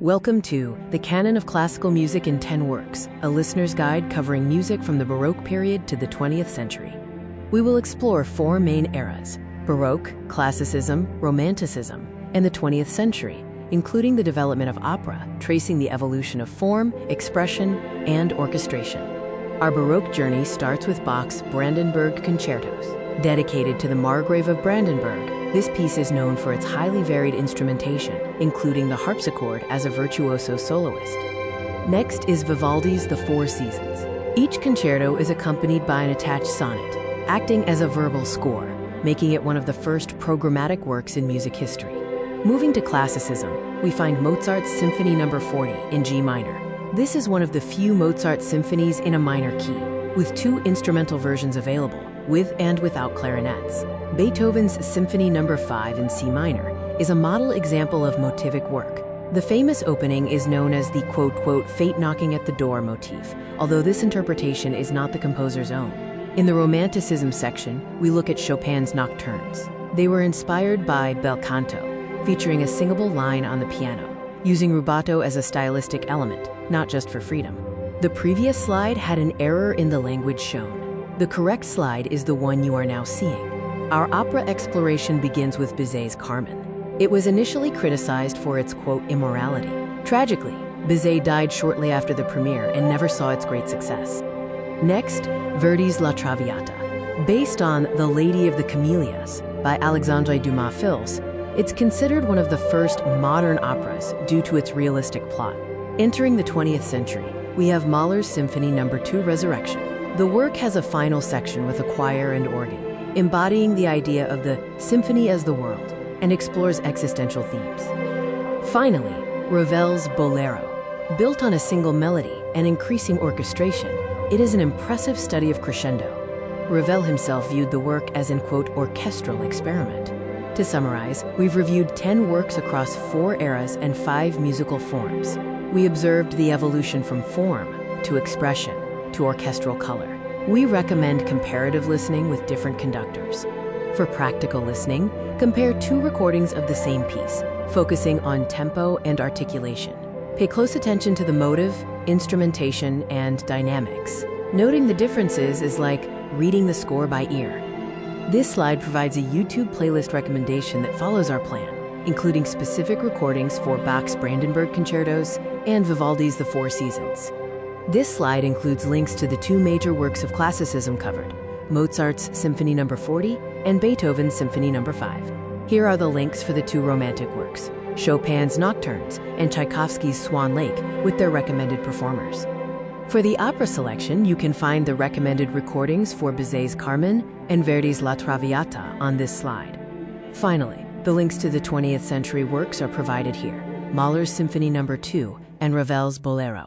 Welcome to the Canon of Classical Music in 10 Works, a listener's guide covering music from the Baroque period to the 20th century. We will explore four main eras: Baroque, Classicism, Romanticism, and the 20th century, including the development of opera, tracing the evolution of form, expression, and orchestration. Our Baroque journey starts with Bach's Brandenburg Concertos. Dedicated to the Margrave of Brandenburg, this piece is known for its highly varied instrumentation, including the harpsichord as a virtuoso soloist. Next is Vivaldi's The Four Seasons. Each concerto is accompanied by an attached sonnet, acting as a verbal score, making it one of the first programmatic works in music history. Moving to Classicism, we find Mozart's Symphony No. 40 in G minor. This is one of the few Mozart symphonies in a minor key, with two instrumental versions available, with and without clarinets. Beethoven's Symphony No. 5 in C minor is a model example of motivic work. The famous opening is known as the quote, fate knocking at the door motif, although this interpretation is not the composer's own. In the Romanticism section, we look at Chopin's Nocturnes. They were inspired by Bel canto, featuring a singable line on the piano, using rubato as a stylistic element, not just for freedom. The previous slide had an error in the language shown. The correct slide is the one you are now seeing. Our opera exploration begins with Bizet's Carmen. It was initially criticized for its, quote, immorality. Tragically, Bizet died shortly after the premiere and never saw its great success. Next, Verdi's La Traviata. Based on The Lady of the Camellias by Alexandre Dumas Fils, it's considered one of the first modern operas due to its realistic plot. Entering the 20th century, we have Mahler's Symphony No. 2 Resurrection. The work has a final section with a choir and organ, embodying the idea of the symphony as the world, and explores existential themes. Finally, Ravel's Bolero. Built on a single melody and increasing orchestration, it is an impressive study of crescendo. Ravel himself viewed the work as an, quote, orchestral experiment. To summarize, we've reviewed 10 works across 4 eras and 5 musical forms. We observed the evolution from form to expression to orchestral color. We recommend comparative listening with different conductors. For practical listening, compare 2 recordings of the same piece, focusing on tempo and articulation. Pay close attention to the motive, instrumentation, and dynamics. Noting the differences is like reading the score by ear. This slide provides a YouTube playlist recommendation that follows our plan, including specific recordings for Bach's Brandenburg Concertos and Vivaldi's The Four Seasons. This slide includes links to the 2 major works of classicism covered, Mozart's Symphony No. 40 and Beethoven's Symphony No. 5. Here are the links for the 2 romantic works, Chopin's Nocturnes and Tchaikovsky's Swan Lake, with their recommended performers. For the opera selection, you can find the recommended recordings for Bizet's Carmen and Verdi's La Traviata on this slide. Finally, the links to the 20th century works are provided here, Mahler's Symphony No. 2 and Ravel's Bolero.